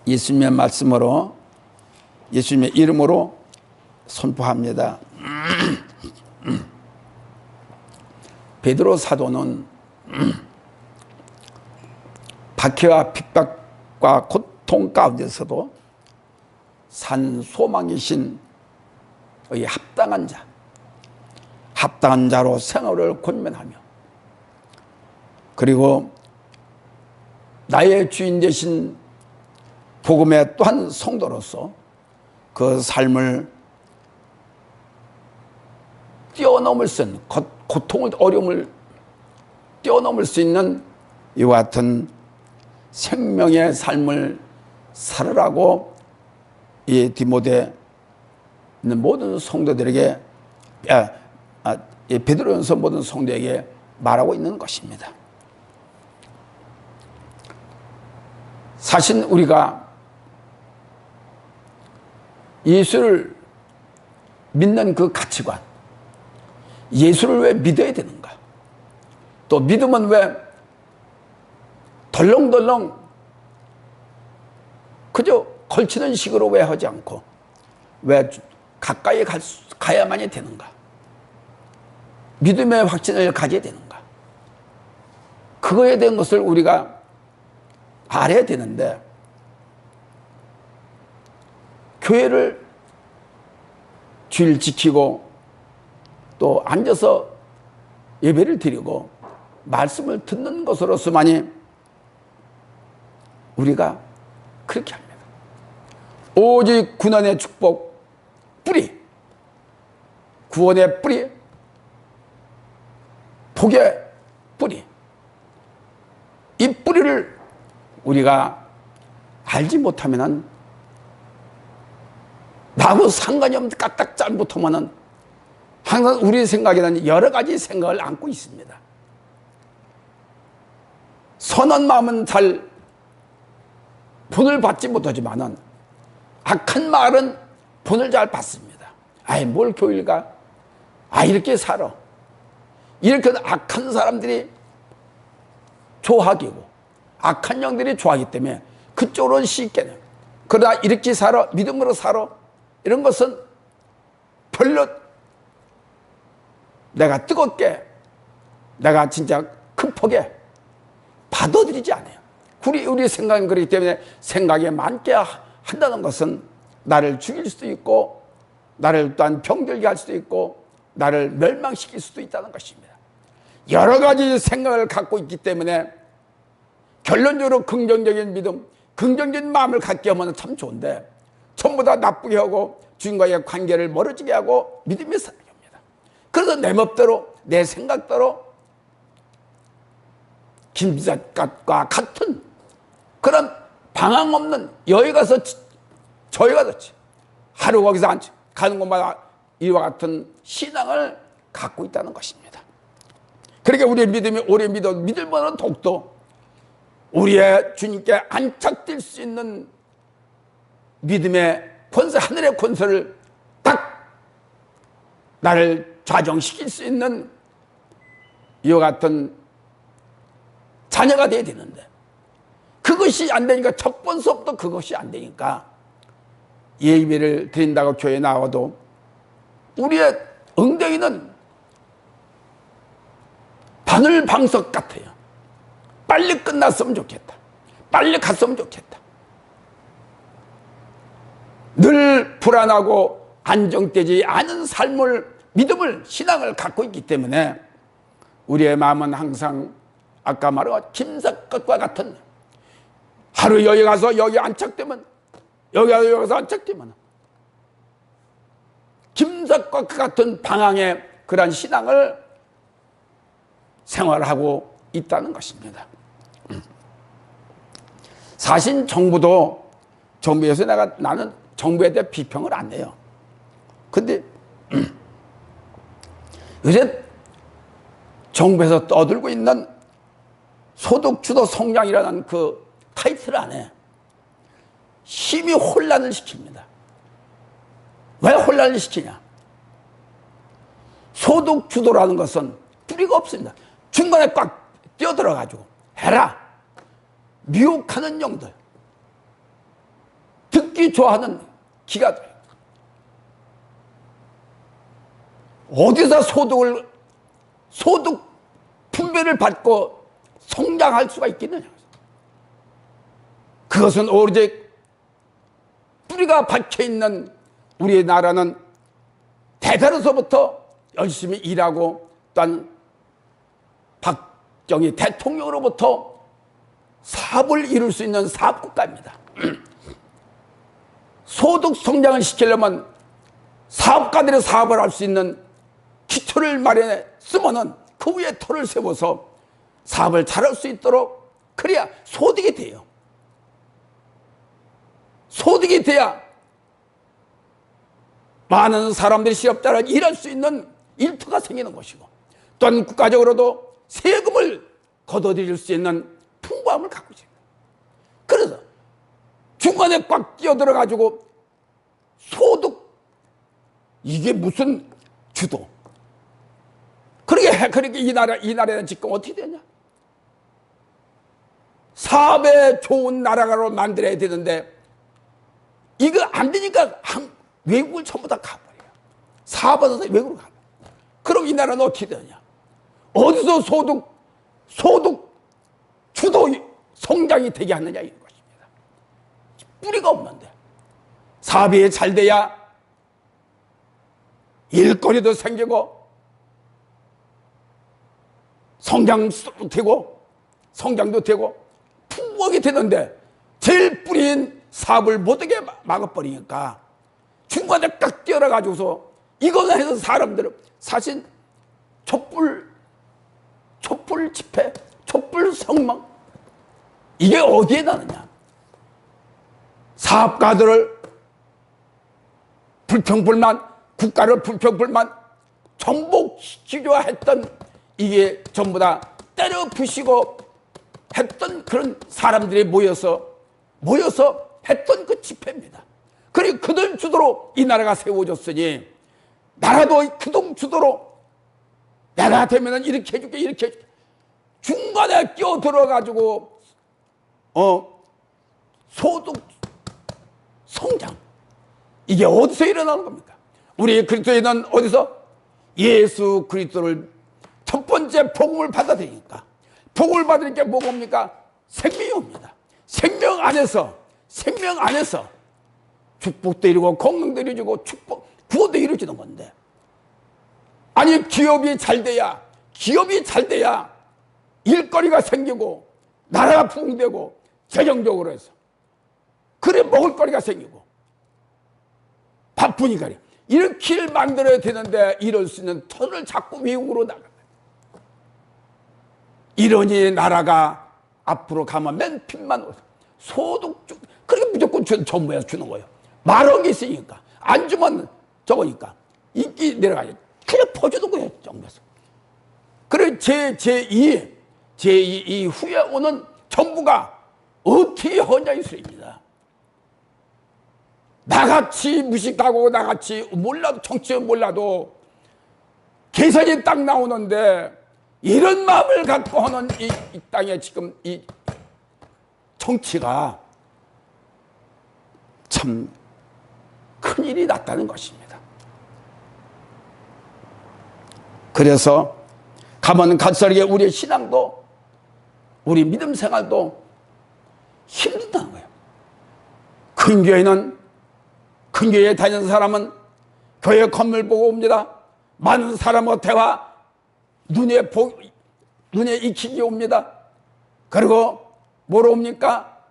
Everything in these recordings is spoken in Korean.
예수님의 말씀으로, 예수님의 이름으로 선포합니다. 베드로 사도는 박해와 핍박과 고통 가운데서도 산 소망이신 의 합당한 자로 생활을 권면하며, 그리고 나의 주인 되신 복음의 또한 성도로서 그 삶을 뛰어넘을 수 있는, 고통을, 어려움을 뛰어넘을 수 있는 이와 같은 생명의 삶을 살으라고 이 디모데 있는 모든 성도들에게, 베드로전서 모든 성도에게 말하고 있는 것입니다. 사실 우리가 예수를 믿는 그 가치관, 예수를 왜 믿어야 되는가? 또 믿음은 왜 덜렁덜렁 그저 걸치는 식으로 왜 하지 않고 왜 가까이 가야만이 되는가? 믿음의 확신을 가져야 되는가? 그거에 대한 것을 우리가 알아야 되는데, 교회를 주일 지키고 또 앉아서 예배를 드리고 말씀을 듣는 것으로서만이 우리가 그렇게 합니다. 오직 구원의 축복 뿌리, 구원의 뿌리, 복의 뿌리, 이 뿌리를 우리가 알지 못하면은, 나하고 상관이 없는 까딱 잘못하면은 항상 우리 생각에는 여러 가지 생각을 안고 있습니다. 선한 마음은 잘 본을 받지 못하지만은 악한 말은 본을 잘 받습니다. 아이, 뭘 교회를 가? 아, 이렇게 살아. 이렇게 악한 사람들이 좋아하기고 악한 영들이 좋아하기 때문에 그쪽으로는 쉽게 돼요. 그러나 이렇게 살아, 믿음으로 살아, 이런 것은 별로 내가 뜨겁게, 내가 진짜 급하게 받아들이지 않아요. 우리 생각은 그렇기 때문에 생각이 많게 한다는 것은 나를 죽일 수도 있고, 나를 또한 병들게 할 수도 있고, 나를 멸망시킬 수도 있다는 것입니다. 여러 가지 생각을 갖고 있기 때문에 결론적으로 긍정적인 믿음, 긍정적인 마음을 갖게 하면 참 좋은데, 전부 다 나쁘게 하고 주님과의 관계를 멀어지게 하고 믿음이 살게 합니다. 그래서 내 멋대로, 내 생각대로 김지사과 같은 그런 방황 없는, 여기 가서 저기 가서 하루 거기서 앉지, 가는 곳마다 이와 같은 신앙을 갖고 있다는 것입니다. 그러니까 우리의 믿음이 오래 믿을 만한 독도, 우리의 주님께 안착될 수 있는 믿음의 권세, 하늘의 권세를 딱 나를 좌정시킬 수 있는 이와 같은 자녀가 되어야 되는데, 그것이 안 되니까, 첫 번서부터 그것이 안 되니까 예배를 드린다고 교회에 나와도 우리의 엉덩이는 바늘방석 같아요. 빨리 끝났으면 좋겠다. 빨리 갔으면 좋겠다. 늘 불안하고 안정되지 않은 삶을, 믿음을, 신앙을 갖고 있기 때문에 우리의 마음은 항상 아까 말한 김삿갓과 같은, 하루 여기 가서 여기 안착되면, 여기 가서 안착되면 김삿갓과 같은 방향의 그러한 신앙을 생활하고 있다는 것입니다. 사실 정부에서 나는 정부에 대해 비평을 안 해요. 근데 요새 정부에서 떠들고 있는 소득주도 성장이라는 그 타이틀 안에 심히 혼란을 시킵니다. 왜 혼란을 시키냐? 소득주도라는 것은 뿌리가 없습니다. 중간에 꽉 뛰어들어가지고 해라, 미혹하는 영들, 듣기 좋아하는 기가 돼요. 어디서 소득 분배를 받고 성장할 수가 있겠느냐. 그것은 오로지 뿌리가 박혀있는 우리나라는 대대로서부터 열심히 일하고 또한 박정희 대통령으로부터 사업을 이룰 수 있는 사업국가입니다. 소득 성장을 시키려면 사업가들이 사업을 할 수 있는 기초를 마련해 쓰면은 그 위에 터를 세워서 사업을 잘할 수 있도록 그래야 소득이 돼요. 소득이 돼야 많은 사람들이 실업자를 일할 수 있는 일터가 생기는 것이고 또한 국가적으로도 세금을 걷어들일 수 있는 풍부함을 갖고 있습니다. 그래서 중간에 꽉 끼어들어가지고 소득 이게 무슨 주도 그렇게 이 나라는 지금 어떻게 되냐? 사업에 좋은 나라로 만들어야 되는데 이거 안 되니까 외국을 전부 다 가버려요. 사업하면서 외국으로 가버려요. 그럼 이 나라는 어떻게 되냐? 어디서 소득 주도 성장이 되게 하느냐 이런 것입니다. 뿌리가 없는데 사업이 잘 돼야 일거리도 생기고 성장도 되고 풍부하게 되는데 제일 뿌리인 사업을 못하게 막아버리니까 중간에 딱 뛰어가지고서 이거나 해서 사람들은 사실 촛불 집회, 촛불 성망 이게 어디에 나느냐? 사업가들을 불평불만, 국가를 불평불만 정복시키려 했던 이게 전부 다 때려 부시고 했던 그런 사람들이 모여서 했던 그 집회입니다. 그리고 그들 주도로 이 나라가 세워졌으니 나라도 그들 주도로 내가 되면은 이렇게 해줄게 중간에 끼어들어가지고 소득 성장 이게 어디서 일어나는 겁니까? 우리 그리스도인은 어디서? 예수 그리스도를 첫 번째 복음을 받아들이니까 복음을 받으니까 뭐가 옵니까? 생명이 옵니다. 생명 안에서 축복도 이루고 건강도 이루어지고 구원도 이루어지는 건데 아니 기업이 잘 돼야 일거리가 생기고 나라가 부흥되고 재정적으로 해서 그래 먹을거리가 생기고 바쁘니까 이렇게 만들어야 되는데 이럴 수 있는 터를 자꾸 외국으로 나가요. 이러니 나라가 앞으로 가면 맨 핀만 오서 소득 그렇게 무조건 정부에서 주는 거예요. 말한 게 있으니까 안 주면 적으니까 인기 내려가요. 그냥 퍼주는 거예요 정부에서. 그래 제2 이후에 오는 정부가 어떻게 하냐 이 소리입니다. 나같이 무식하고 나같이 몰라도 정치는 몰라도 계산이 딱 나오는데 이런 마음을 갖고 하는 이 땅에 지금 이 정치가 참 큰일이 났다는 것입니다. 그래서 가면 갈수록 우리의 신앙도 우리 믿음 생활도 힘들다는 거예요. 큰 교회에 다니는 사람은 교회 건물 보고 옵니다. 많은 사람과 대화 눈에 익히게 옵니다. 그리고 뭐로 옵니까?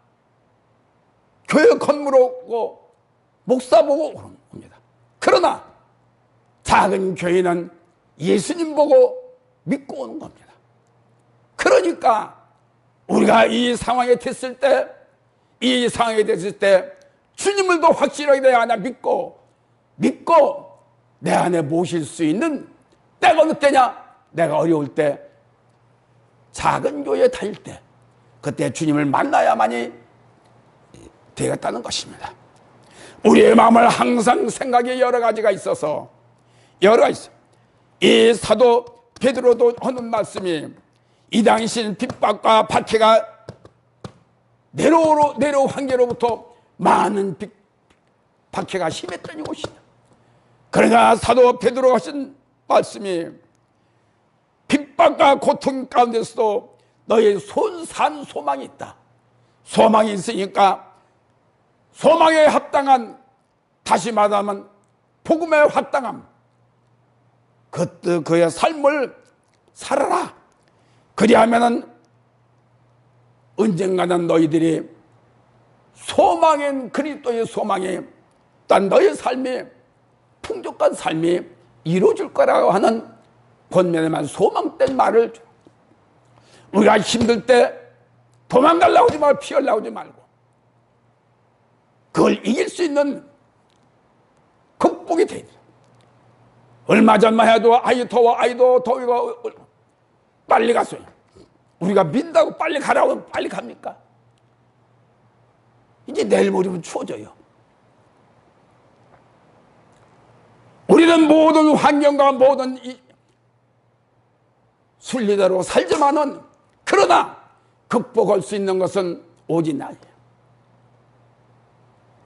교회 건물 오고 목사 보고 옵니다. 그러나 작은 교회는 예수님 보고 믿고 오는 겁니다. 그러니까 우리가 이 상황에 됐을 때 주님을 더 확실하게 내 안에 믿고 내 안에 모실 수 있는 때가 어느 때냐? 내가 어려울 때 작은 교회에 다닐 때 그때 주님을 만나야만이 되겠다는 것입니다. 우리의 마음을 항상 생각이 여러 가지가 있어서 이 사도 베드로도 하는 말씀이 이 당신 핍박과 박해가 네로 황제로부터 많은 박해가 심했던 이곳이다. 그러나 사도 베드로가 하신 말씀이 핍박과 고통 가운데서도 너의 손산 소망이 있다. 소망이 있으니까 소망에 합당한, 다시 말하면 복음에 합당함, 그의 삶을 살아라. 그리하면은 언젠가는 너희들이 소망인 그리스도의 소망이 또한 너의 삶이 풍족한 삶이 이루어질 거라고 하는 권면에만 소망된 말을, 우리가 힘들 때 도망가려고 하지 말고 피하려고 하지 말고 그걸 이길 수 있는 극복이 돼야 돼. 얼마 전만 해도 아이도 더위가 빨리 갔어요. 우리가 민다고 빨리 가라고 하면 빨리 갑니까? 이제 내일 모레면 추워져요. 우리는 모든 환경과 모든 순리대로 살지만은, 그러나 극복할 수 있는 것은 오직 나예요.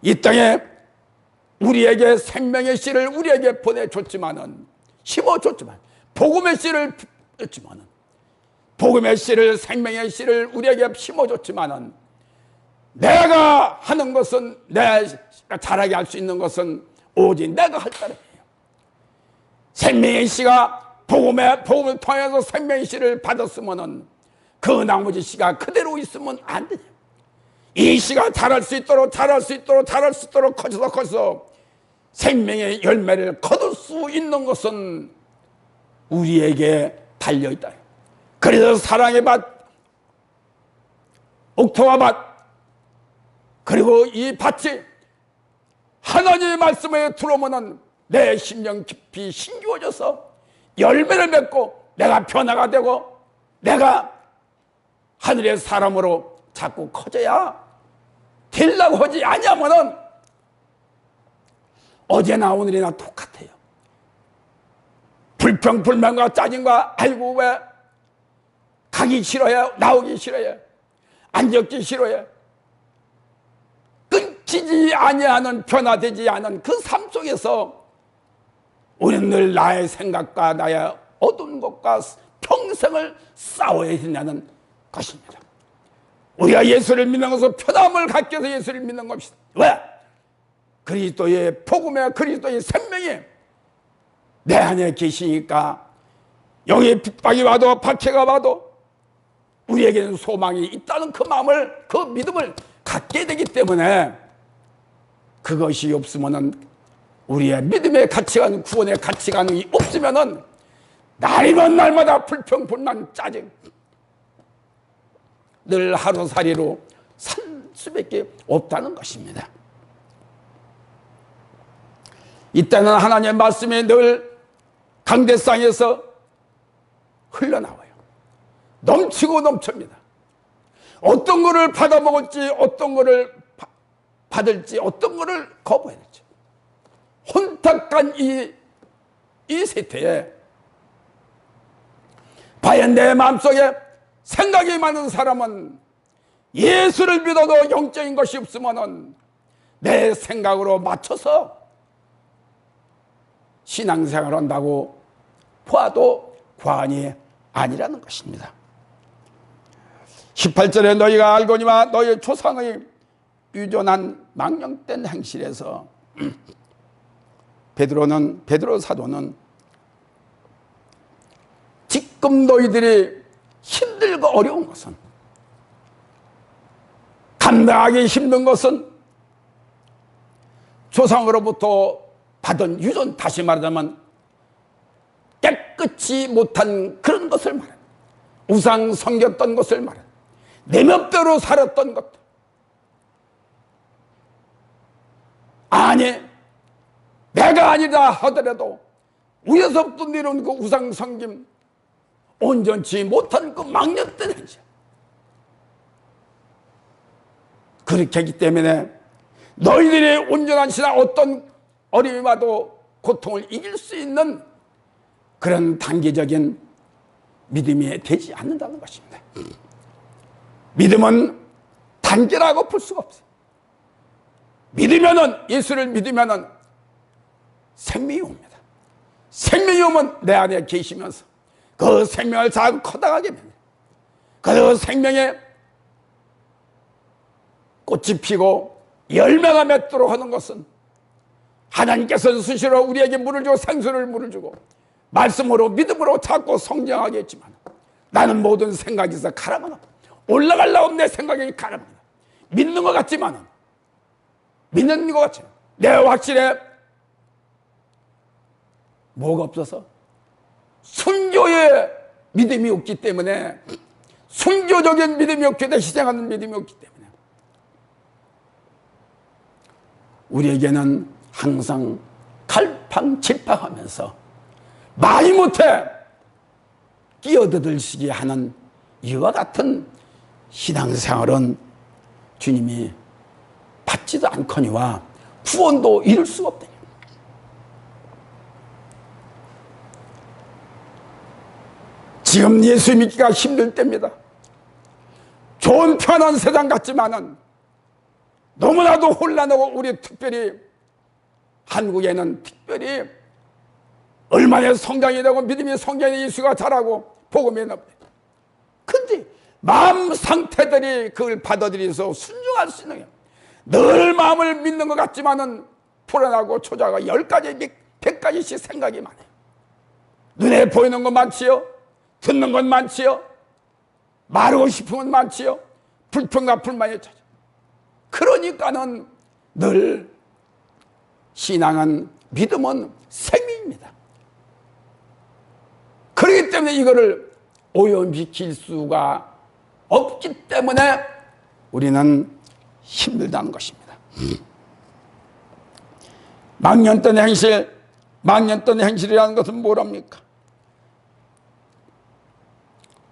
이 땅에 우리에게 생명의 씨를 우리에게 보내줬지만은, 심어줬지만, 복음의 씨를 줬지만은, 복음의 씨를, 생명의 씨를 우리에게 심어줬지만은, 내가 하는 것은, 내가 잘하게 할 수 있는 것은 오직 내가 할 따름이에요. 생명의 씨가 복음을 통해서 생명의 씨를 받았으면은 그 나머지 씨가 그대로 있으면 안 돼요. 이 씨가 자랄 수 있도록 커져서 생명의 열매를 거둘 수 있는 것은 우리에게 달려있다. 그래서 사랑의 밭, 옥토와 밭, 그리고 이 밭이 하나님의 말씀에 들어오면은 내 심령 깊이 신기워져서 열매를 맺고 내가 변화가 되고 내가 하늘의 사람으로 자꾸 커져야 되려고 하지 아니하면은 어제나 오늘이나 똑같아요. 불평불만과 짜증과 아이고 왜 가기 싫어요, 나오기 싫어요, 안 적기 싫어요, 끊기지 아니하는, 변화되지 않은 그 삶 속에서 우리는 늘 나의 생각과 나의 어두운 것과 평생을 싸워야 된다는 것입니다. 우리가 예수를 믿는 것은 편함을 갖기 위해서 예수를 믿는 것입니다. 왜? 그리스도의 복음에 그리스도의 생명이 내 안에 계시니까 여기 핍박이 와도 박해가 와도 우리에게는 소망이 있다는 그 마음을, 그 믿음을 갖게 되기 때문에, 그것이 없으면은 우리의 믿음의 가치관, 구원의 가치관이 없으면은 날이면 날마다 불평불만, 짜증, 늘 하루살이로 살 수밖에 없다는 것입니다. 이때는 하나님의 말씀이 늘 강대상에서 흘러나와요. 넘치고 넘칩니다. 어떤 거를 받아먹을지, 어떤 거를 받을지, 어떤 거를 거부해야 될지, 혼탁한 이 세태에 과연 내 마음속에 생각이 많은 사람은 예수를 믿어도 영적인 것이 없으면은 내 생각으로 맞춰서 신앙생활을 한다고 보아도 과언이 아니라는 것입니다. 18절에 너희가 알거니와 너희 조상의 유존한 망령된 행실에서 베드로 사도는 지금 너희들이 힘들고 어려운 것은, 감당하기 힘든 것은 조상으로부터 받은 유전, 다시 말하자면 깨끗이 못한 그런 것을 말해, 우상 섬겼던 것을 말해, 내 맘대로 살았던 것, 아니 내가 아니다 하더라도 위에서부터 내려온 그 우상 섬김, 온전치 못한 그 망령된 행실, 그렇게 하기 때문에 너희들이 온전한 신앙, 어떤 어려움이 와도 고통을 이길 수 있는 그런 단계적인 믿음이 되지 않는다는 것입니다. 믿음은 단계라고 볼 수가 없어요. 믿으면은, 예수를 믿으면은 생명이 옵니다. 생명이 오면 내 안에 계시면서 그 생명을 자꾸 커다가게 됩니다. 그 생명에 꽃이 피고 열매가 맺도록 하는 것은 하나님께서 수시로 우리에게 물을 주고 생수를 물을 주고 말씀으로 믿음으로 자꾸 성장하게 했지만, 나는 모든 생각에서 가라앉아 올라가려고 내 생각이 가라앉아 믿는 것 같지만은, 믿는 것 같지만 내 확실에 뭐가 없어서 순교의 믿음이 없기 때문에, 순교적인 믿음이 없기 때문에, 희생하는 믿음이 없기 때문에 우리에게는 항상 갈팡질팡하면서 마지못해 끼어들시게 하는 이와 같은 신앙생활은 주님이 받지도 않거니와 구원도 이룰 수가 없다. 지금 예수 믿기가 힘들 때입니다. 좋은 편한 세상 같지만은 너무나도 혼란하고, 우리 특별히 한국에는 특별히 얼마나 성장이 되고 믿음이 성장이 예수가 잘하고 복음이 넘니다. 근데 마음 상태들이 그걸 받아들여서 순종할 수 있는, 늘 마음을 믿는 것 같지만은 불안하고 초조하고 10가지 100가지씩 생각이 많아요. 눈에 보이는 건 많지요, 듣는 건 많지요, 말하고 싶은 건 많지요, 불평과 불만이 찾아. 그러니까는 늘 신앙은, 믿음은 생명입니다. 그렇기 때문에 이거를 오염시킬 수가 없기 때문에 우리는 힘들다는 것입니다. 망년던 행실, 망년던 행실이라는 것은 뭐랍니까?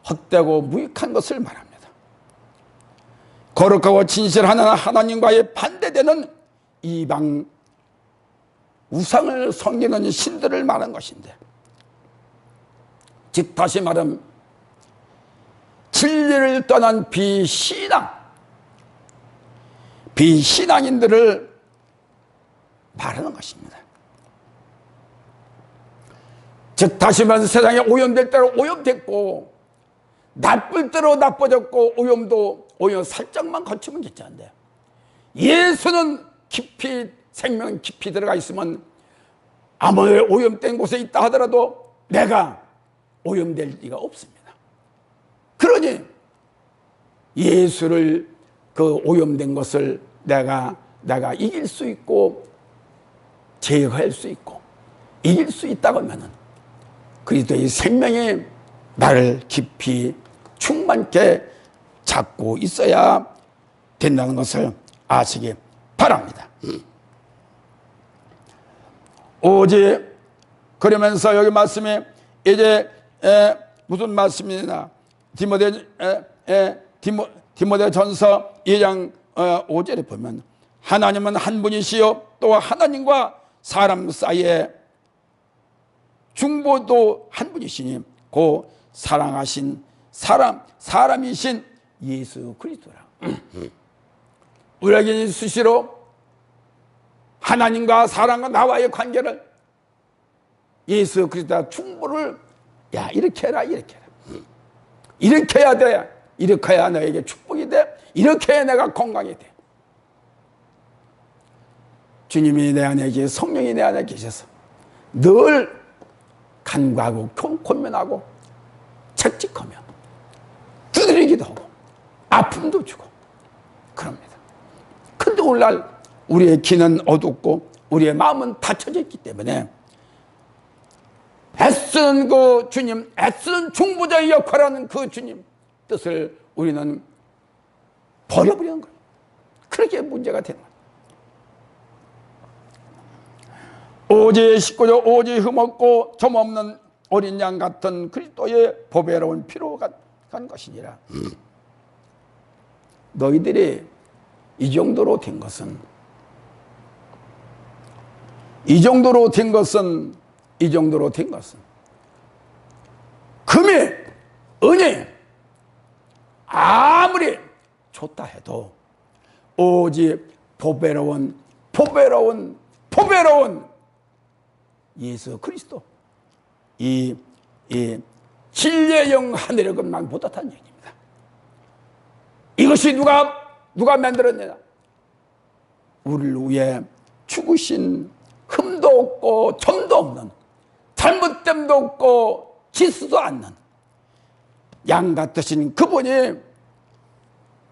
헛되고 무익한 것을 말합니다. 거룩하고 진실한 하나님과의 반대되는 이방 우상을 섬기는 신들을 말한 것인데, 즉 다시 말하면 진리를 떠난 비신앙인들을 말하는 것입니다. 즉 다시 말해서 세상에 오염될 대로 오염됐고, 나쁠 대로 나빠졌고, 오염 살짝만 거치면 괜찮은데, 예수는 깊이, 생명 깊이 들어가 있으면 아무리 오염된 곳에 있다 하더라도 내가 오염될 리가 없습니다. 그러니 예수를, 그 오염된 것을 내가 이길 수 있고 제거할 수 있고 이길 수 있다고 하면은 그리스도의 생명이 나를 깊이 충만케 잡고 있어야 된다는 것을 아시기 바랍니다. 오직 그러면서 여기 말씀이 이제 무슨 말씀이냐, 디모데전서 2장 5절에 보면 하나님은 한 분이시요 또 하나님과 사람 사이에 중보도 한 분이시니 그 사랑하신 사람이신 예수 그리스도라. 우리에게 수시로 하나님과 사람과 나와의 관계를 예수 그리스도가 중보를, 야 이렇게 해라 이렇게 해라, 이렇게 해야 돼, 이렇게 해야 너에게 축복이 돼, 이렇게 해야 내가 건강이 돼. 주님이 내 안에 계셔, 성령이 내 안에 계셔서 늘 간구하고 권면하고 책직하며 두드리기도 하고 아픔도 주고 그럽니다. 근데 오늘날 우리의 귀는 어둡고 우리의 마음은 닫혀져 있기 때문에 애쓰는 그 주님, 애쓰는 중보자의 역할하는 그 주님 뜻을 우리는 버려버리는 거예요. 그렇게 문제가 되는 거예요. 오직 식구죠. 오직 흠없고 점없는 어린 양 같은 그리스도의 보배로운 피로 간 것이니라. 너희들이 이 정도로 된 것은 금이, 은이 아무리 좋다 해도 오직 보배로운 보배로운 예수 그리스도, 이 진리의 영 하늘의 것만 못하다는 얘기입니다. 이것이 누가 만들었느냐? 우리를 위해 죽으신 흠도 없고 점도 없는, 잘못됨도 없고 지수도 않는 양 같으신 그분이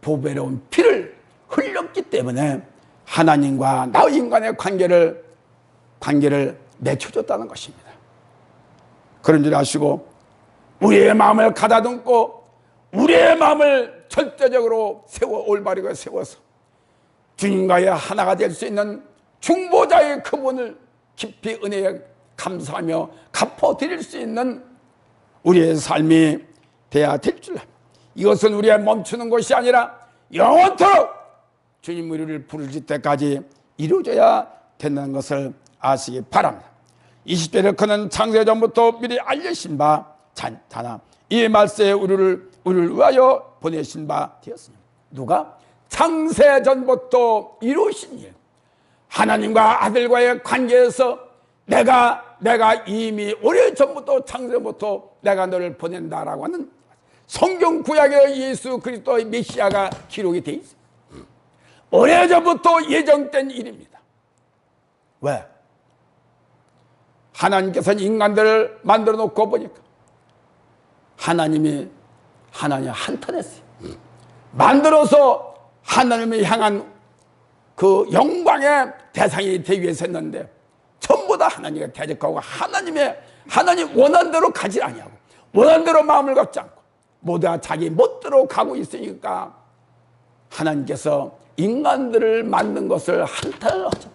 보배로운 피를 흘렸기 때문에 하나님과 나 인간의 관계를 맺혀줬다는 것입니다. 그런 줄 아시고 우리의 마음을 가다듬고 우리의 마음을 절대적으로 올바르게 세워서 주님과의 하나가 될 수 있는 중보자의 그분을 깊이 은혜에 감사하며 갚아드릴 수 있는 우리의 삶이 돼야 될 줄, 이것은 우리의 멈추는 것이 아니라 영원토록 주님 우리를 부르실 때까지 이루어져야 된다는 것을 아시기 바랍니다. 20절에 그는 창세전부터 미리 알려신 바 자나 이 말세에 우리를 위하여 보내신 바 되었습니다. 누가? 창세전부터 이루신 일, 하나님과 아들과의 관계에서 내가 이미 오래전부터 창세전부터 내가 너를 보낸다라고 하는 성경 구약의 예수 그리스도의 메시아가 기록이 되어 있습니다. 오래전부터 예정된 일입니다. 왜? 하나님께서는 인간들을 만들어 놓고 보니까 하나님이 한탄했어요. 만들어서 하나님을 향한 그 영광의 대상이 되기 위해서 했는데 전부 다 하나님과 대적하고 하나님 원하는 대로 가지 아니하고 원하는 대로 마음을 갖지 않고 모두 다 자기 멋대로 가고 있으니까 하나님께서 인간들을 만든 것을 한탄을 하셨다.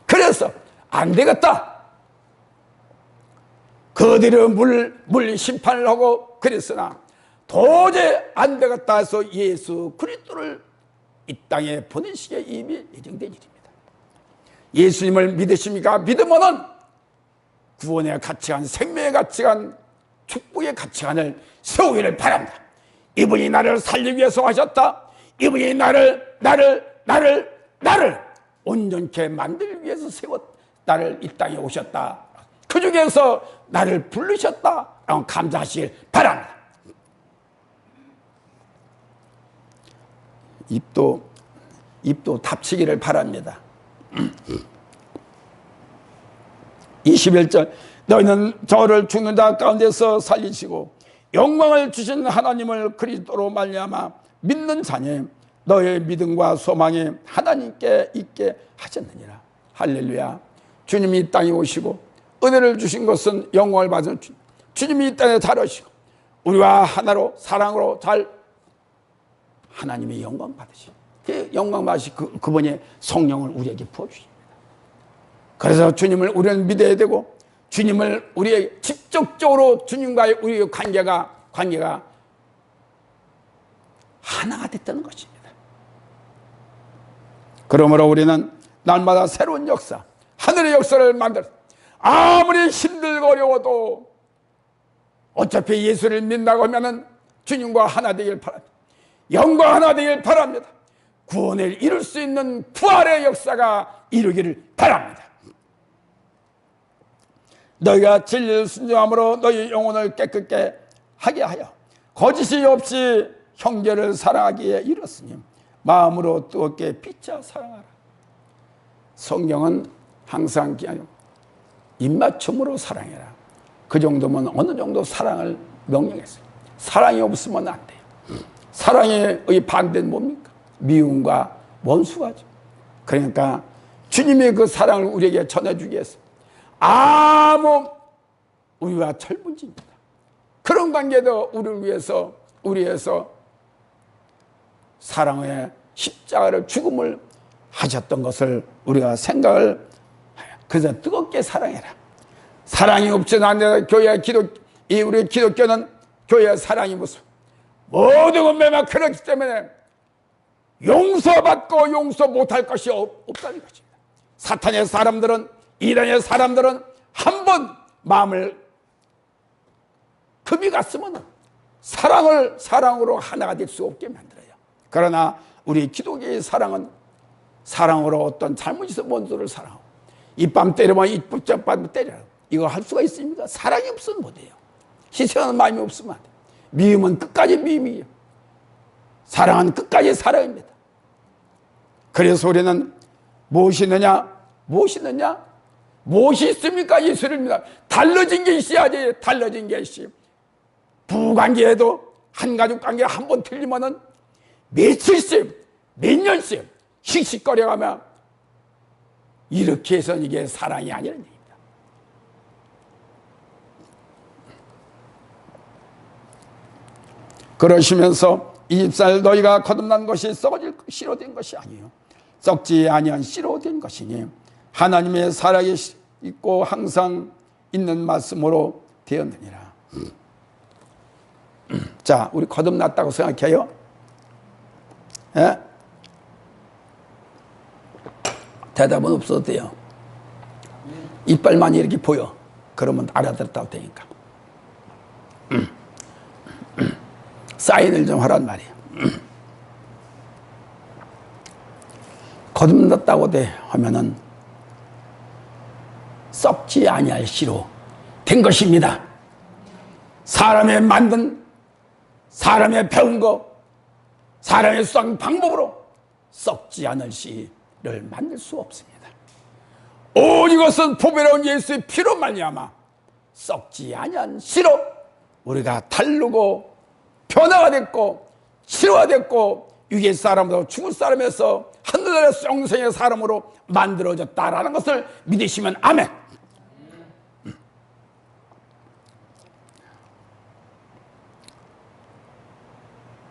그래서 안 되겠다. 그들의 물 심판을 하고 그랬으나 도저히 안 되겠다 해서 예수 그리스도를 이 땅에 보내시기에 이미 예정된 일입니다. 예수님을 믿으십니까? 믿으면은 구원의 가치관, 생명의 가치관, 축복의 가치관을 세우기를 바랍니다. 이분이 나를 살리기 위해서 하셨다. 이분이 나를 온전케 만들기 위해서 나를 이 땅에 오셨다. 그 중에서 나를 부르셨다. 감사하시길 바랍니다. 입도 닥치기를 바랍니다. 21절 너희는 저를 죽는 자 가운데서 살리시고 영광을 주신 하나님을 그리스도로 말미암아 믿는 자니 너의 믿음과 소망이 하나님께 있게 하셨느니라. 할렐루야. 주님이 이 땅에 오시고 은혜를 주신 것은 영광을 받은 주님이 이 땅에 자라시고 우리와 하나로 사랑으로 잘 하나님의 영광 받으시. 그 영광 받으시 그분의 성령을 우리에게 부어주십니다. 그래서 주님을 우리는 믿어야 되고 주님을 우리의 직접적으로 주님과의 우리의 관계가 하나가 됐다는 것입니다. 그러므로 우리는 날마다 새로운 역사, 하늘의 역사를 만들, 아무리 힘들고 어려워도 어차피 예수를 믿는다고 하면은 주님과 하나 되길 바랍니다. 영과 하나 되길 바랍니다. 구원을 이룰 수 있는 부활의 역사가 이루기를 바랍니다. 너희가 진리를 순종함으로 너희 영혼을 깨끗게 하게 하여 거짓이 없이 형제를 사랑하기에 이르렀으니 마음으로 뜨겁게 피차 사랑하라. 성경은 항상 그냥 입맞춤으로 사랑해라. 그 정도면 어느 정도 사랑을 명령했어요. 사랑이 없으면 안 돼요. 사랑의 반대는 뭡니까? 미움과 원수가죠. 그러니까 주님의 그 사랑을 우리에게 전해주기 위해서 아무 우리와 철분지입니다. 그런 관계도 우리 위해서 사랑의 십자가를 죽음을 하셨던 것을 우리가 생각을 해요. 그래서 뜨겁게 사랑해라. 사랑이 없지는 않는 교회 우리 기독교는 교회의 사랑이 무슨 모든 것매만 그렇기 때문에 용서받고 용서 못할 것이 없다는 것입니다. 사탄의 사람들은 이단의 사람들은 한 번 마음을 금이 갔으면 사랑으로 하나가 될 수 없게 만들어요. 그러나 우리 기독교의 사랑은 사랑으로 어떤 잘못이 있어 원수를 사랑하고 이밤 때리면 이밤 때려라. 이거 할 수가 있습니까? 사랑이 없으면 못해요. 희생하는 마음이 없으면 안 돼요. 미움은 끝까지 미움이에요. 사랑은 끝까지 사랑입니다. 그래서 우리는 무엇이 있느냐? 무엇이 있느냐? 무엇이 있습니까? 예수님입니다. 달라진 게 있어야지. 달라진 게 있어요. 부관계에도 한가족 관계 한 번 틀리면은 며칠씩, 몇 년씩 씩씩거려가며 이렇게 해서는 이게 사랑이 아니라는 얘기입니다. 그러시면서 24일 너희가 거듭난 것이 썩어질 씨로 된 것이 아니에요. 썩지 아니한 씨로 된 것이니 하나님의 살아계 있고 항상 있는 말씀으로 되었느니라. 자, 우리 거듭났다고 생각해요? 예? 대답은 없어도 돼요. 이빨만 이렇게 보여. 그러면 알아들었다고 되니까. 사인을 좀 하란 말이에요. 거듭났다고 하면은 썩지 아니할 씨로 된 것입니다. 사람의 만든, 사람의 배운 거, 사람의 수상 방법으로 썩지 않을 씨를 만들 수 없습니다. 오직 이것은 보배로운 예수의 피로 말미암아 썩지 아니한 씨로 우리가 다르고 변화가 됐고 치료가 됐고 위의 사람으로 죽을 사람에서 하늘의 영생의 사람으로 만들어졌다라는 것을 믿으시면 아멘.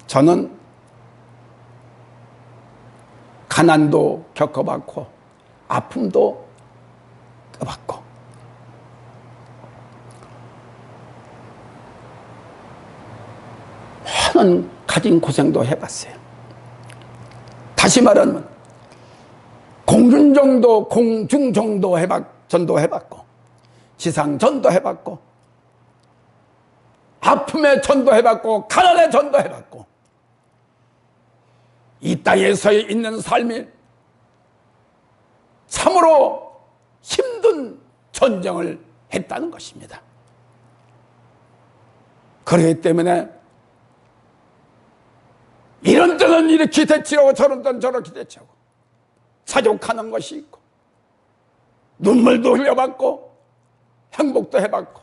저는 가난도 겪어봤고 아픔도 겪어봤고 많은 가진 고생도 해봤어요. 다시 말하면 공중정도 전도해봤고 지상전도 해봤고 아픔의 전도해봤고 가난의 전도해봤고 이 땅에서 있는 삶이 참으로 힘든 전쟁을 했다는 것입니다. 그렇기 때문에 이런 때는 이렇게 대치하고 저런 때는 저렇게 대치하고 사족하는 것이 있고 눈물도 흘려봤고 행복도 해봤고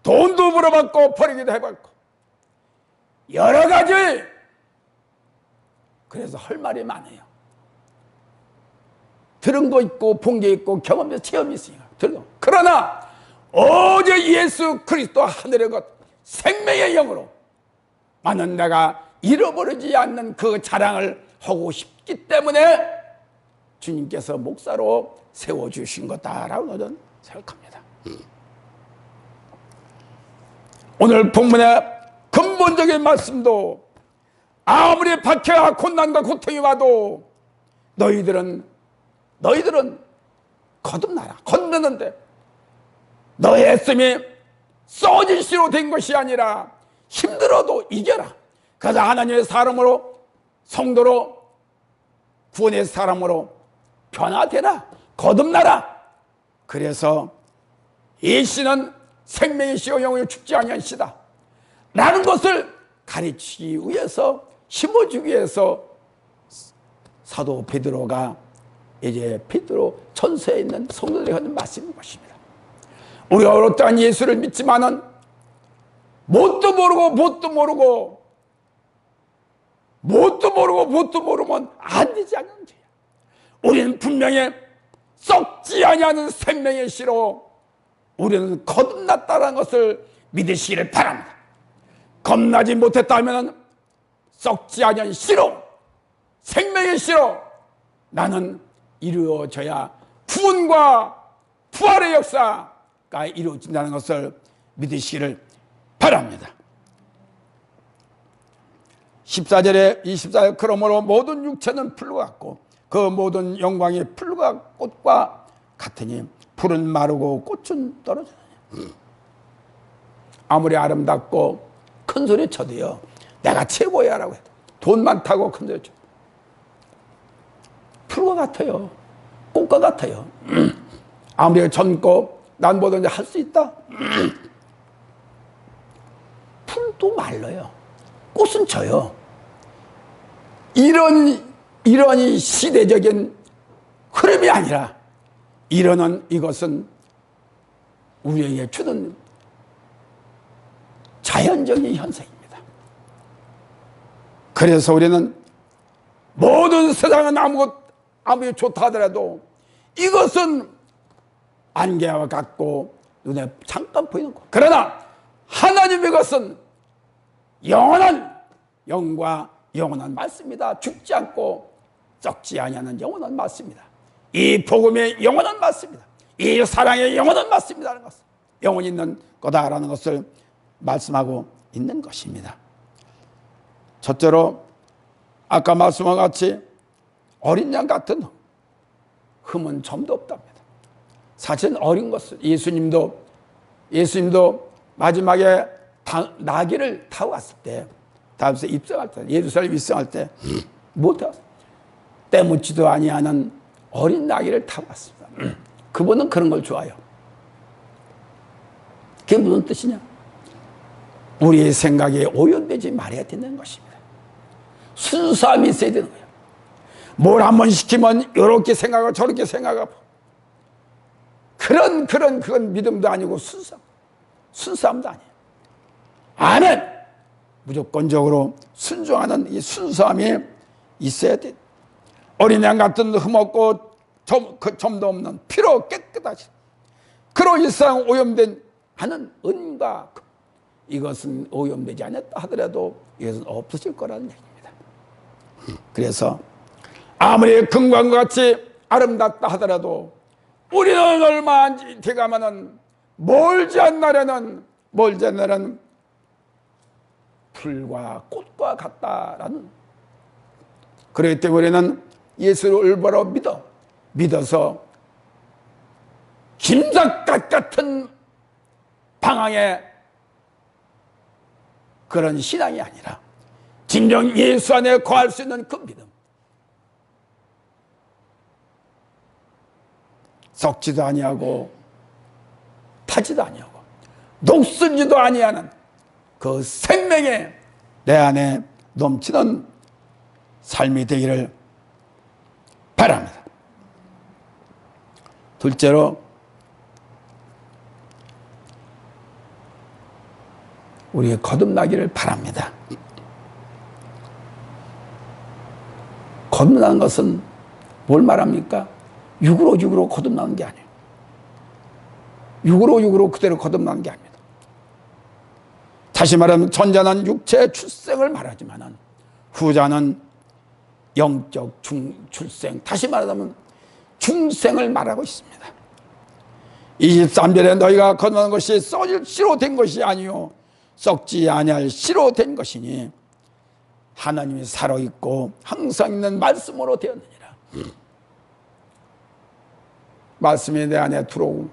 돈도 벌어봤고 버리기도 해봤고 여러 가지. 그래서 할 말이 많아요. 들은 거 있고 본 게 있고 경험에서 체험이 있으니까 들어. 그러나 오직 예수 그리스도 하늘의 것 생명의 영으로 나는 내가 잃어버리지 않는 그 자랑을 하고 싶기 때문에 주님께서 목사로 세워주신 거다라고 저는 생각합니다. 오늘 본문의 근본적인 말씀도 아무리 박해와 고난과 고통이 와도 너희들은 거듭나라. 거듭났는데 너의 애씀이 쏟아진 씨로 된 것이 아니라 힘들어도 이겨라. 그래서 하나님의 사람으로 성도로 구원의 사람으로 변화되라. 거듭나라. 그래서 이 씨는 생명의 씨요 영원히 죽지 아니한 씨다 라는 것을 가르치기 위해서 심어주기 위해서 사도 베드로가 이제 베드로 전서에 있는 성도들에게 하는 말씀인 것입니다. 우리가 어떠한 예수를 믿지만은 뭣도 모르면 안 되지 않는 죄야. 우리는 분명히 썩지 아니하는 생명의 씨로 우리는 거듭났다는 것을 믿으시기를 바랍니다. 겁나지 못했다면 썩지 아니한 씨로 생명의 씨로 나는 이루어져야 구원과 부활의 역사가 이루어진다는 것을 믿으시기를 바랍니다. 14절에 24절 그러므로 모든 육체는 풀과 같고 그 모든 영광이 풀과 꽃과 같으니 풀은 마르고 꽃은 떨어지느니 아무리 아름답고 큰 소리 쳐도요 내가 최고야 라고 해도 돈 많다고 큰 소리 쳐 풀과 같아요. 꽃과 같아요. 아무리 젊고 난 뭐든지 할 수 있다. 풀도 말라요. 꽃은 져요. 이런 시대적인 흐름이 아니라 이것은 우리에게 주는 자연적인 현상입니다. 그래서 우리는 모든 세상은 아무리 좋다 하더라도 이것은 안개와 같고 눈에 잠깐 보이는 것. 그러나 하나님의 것은 영원한 영과 영원한 말씀이다. 죽지 않고 썩지 아니하는 영원한 말씀이다. 이 복음의 영원한 말씀이다. 이 사랑의 영원한 말씀이라는 것을, 영원히 있는 거다라는 것을 말씀하고 있는 것입니다. 첫째로 아까 말씀한 같이 어린 양 같은 흠은 점도 없답니다. 사실 어린 것은 예수님도 마지막에 나귀를 타고 갔을 때, 다음에 입성할 때, 예루살렘 입성할 때 못 때묻지도 아니하는 어린 나귀를 타고 갔습니다. 그분은 그런 걸 좋아해요. 그게 무슨 뜻이냐? 우리의 생각에 오염되지 말아야 되는 것입니다. 순수함이 있어야 되는 거예요. 뭘 한번 시키면 이렇게 생각하고 저렇게 생각하고, 그건 믿음도 아니고 순수함도 아니에요. 아멘! 무조건적으로 순종하는 이 순수함이 있어야 돼. 어린 양 같은 흠없고 점도 없는 피로 깨끗하신, 그로 일상 오염된 하는 은과 금, 이것은 오염되지 않았다 하더라도 이것은 없어질 거라는 얘기입니다. 그래서 아무리 금과 같이 아름답다 하더라도 우리는 얼마 안 돼가면은 멀지 않나라는 풀과 꽃과 같다라는, 그렇기 때문에 우리는 예수를 올바로 믿어서 김삿갓 같은 방황의 그런 신앙이 아니라 진정 예수 안에 거할 수 있는 그 믿음, 썩지도 아니하고 타지도 아니하고 녹슬지도 아니하는 그 생명의 내 안에 넘치는 삶이 되기를 바랍니다. 둘째로 우리의 거듭나기를 바랍니다. 거듭나는 것은 뭘 말합니까? 육으로 거듭나는 게 아니에요. 육으로 그대로 거듭나는 게 아닙니다. 다시 말하면 전자는 육체의 출생을 말하지만 후자는 영적 출생, 다시 말하면 중생을 말하고 있습니다. 23절에 너희가 거듭나는 것이 썩을 씨로 된 것이 아니요 썩지 아니할 씨로 된 것이니 하나님이 살아있고 항상 있는 말씀으로 되었느니라. 말씀이 내 안에 들어오고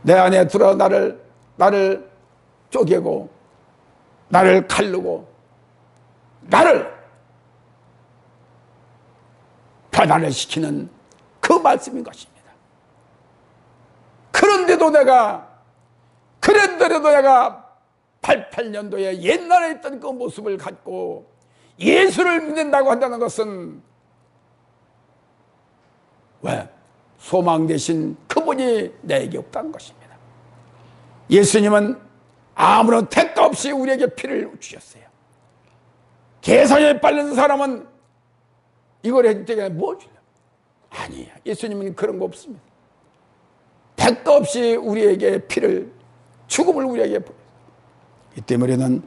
내 안에 들어 나를 쪼개고 나를 가르고 나를 변화를 시키는 그 말씀인 것입니다. 그런데도 내가 88년도에 옛날에 있던 그 모습을 갖고 예수를 믿는다고 한다는 것은 왜? 소망 대신 그분이 내게 없다는 것입니다. 예수님은 아무런 대가 없이 우리에게 피를 주셨어요. 계산에 빠른 사람은 이걸 해줄 때 뭐 주려? 아니에요. 예수님은 그런 거 없습니다. 대가 없이 우리에게 죽음을 우리에게 보여요. 이 때문에는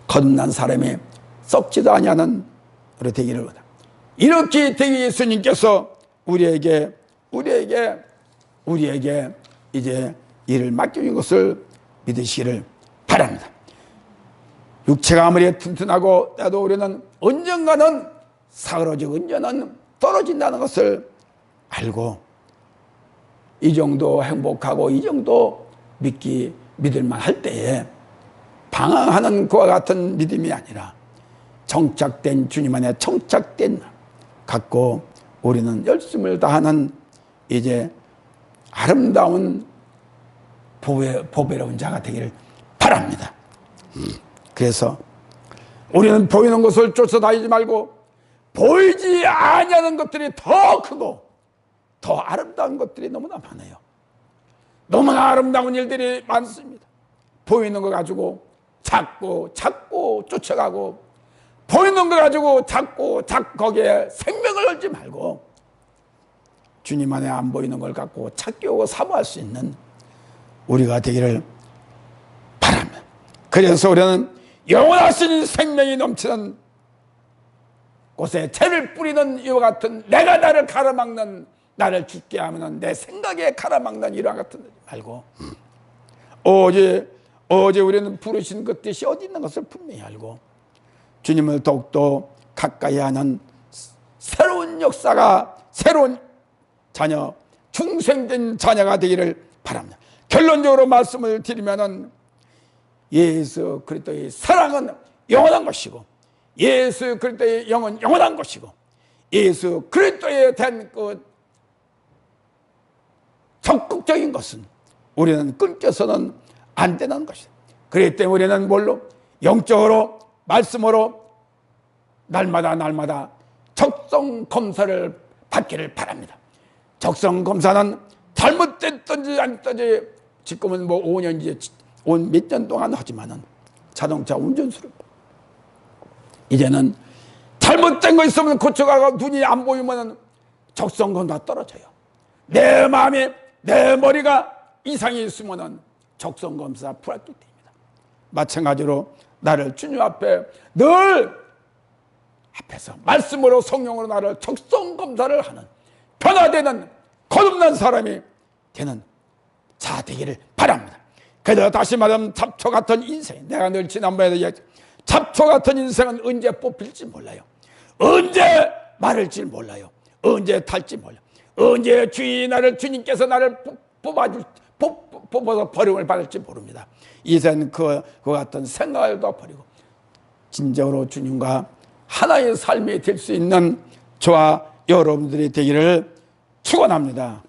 거듭난 사람이 썩지도 아니하는 우리 되기를 원합니다. 이렇게 되기 예수님께서 우리에게 이제 일을 맡겨준 것을 믿으시기를 바랍니다. 육체가 아무리 튼튼하고 나도 우리는 언젠가는 사그러지고 언젠가는 떨어진다는 것을 알고 이 정도 행복하고 이 정도 믿을만 할 때에 방황하는 그와 같은 믿음이 아니라 정착된 주님 안에 정착된 갖고 우리는 열심을 다하는 이제 아름다운 보배로운 자가 되기를 바랍니다. 그래서 우리는 보이는 것을 쫓아다니지 말고 보이지 아니하는 것들이 더 크고 더 아름다운 것들이 너무나 많아요. 너무나 아름다운 일들이 많습니다. 보이는 거 가지고 자꾸 쫓아가고 보이는 거 가지고 자꾸 거기에 생명을 걸지 말고 주님 안에 안 보이는 걸 갖고 찾기고 사모할 수 있는 우리가 되기를 바랍니다. 그래서 우리는 영원하신 생명이 넘치는 곳에 채를 뿌리는 이와 같은 내가 나를 가로막는 나를 죽게 하면 내 생각에 가로막는 이와 같은 말고 어제 우리는 부르신 그 뜻이 어디 있는 것을 분명히 알고 주님을 더욱더 가까이 하는 새로운 역사가 새로운 자녀 중생된 자녀가 되기를 바랍니다. 결론적으로 말씀을 드리면은 예수 그리스도의 사랑은 영원한 것이고 예수 그리스도의 영은 영원한 것이고 예수 그리스도에 대한 그 적극적인 것은 우리는 끊겨서는 안 되는 것이다. 그렇기 때문에 우리는 뭘로? 영적으로 말씀으로 날마다 적성 검사를 받기를 바랍니다. 적성 검사는 잘못됐든지 아니든지 지금은 뭐 5년 이제 몇 년 동안 하지만은 자동차 운전수를 이제는 잘못된 거 있으면 고쳐가고 눈이 안 보이면은 적성 검사 떨어져요. 내 마음에 내 머리가 이상이 있으면은 적성 검사 불합격됩니다. 마찬가지로 나를 주님 앞에 늘 앞에서 말씀으로 성령으로 나를 적성 검사를 하는 변화되는 거듭난 사람이 되는 자 되기를 바랍니다. 그래서 다시 말하면 잡초 같은 인생, 내가 늘 지난번에도 이야기했죠. 잡초 같은 인생은 언제 뽑힐지 몰라요. 언제 마를지 몰라요. 언제 탈지 몰라요. 언제 주님께서 나를 뽑아서 버림을 받을지 모릅니다. 이제는 그 같은 생각을 다 버리고 진정으로 주님과 하나의 삶이 될 수 있는 저와 여러분들이 되기를 축원합니다.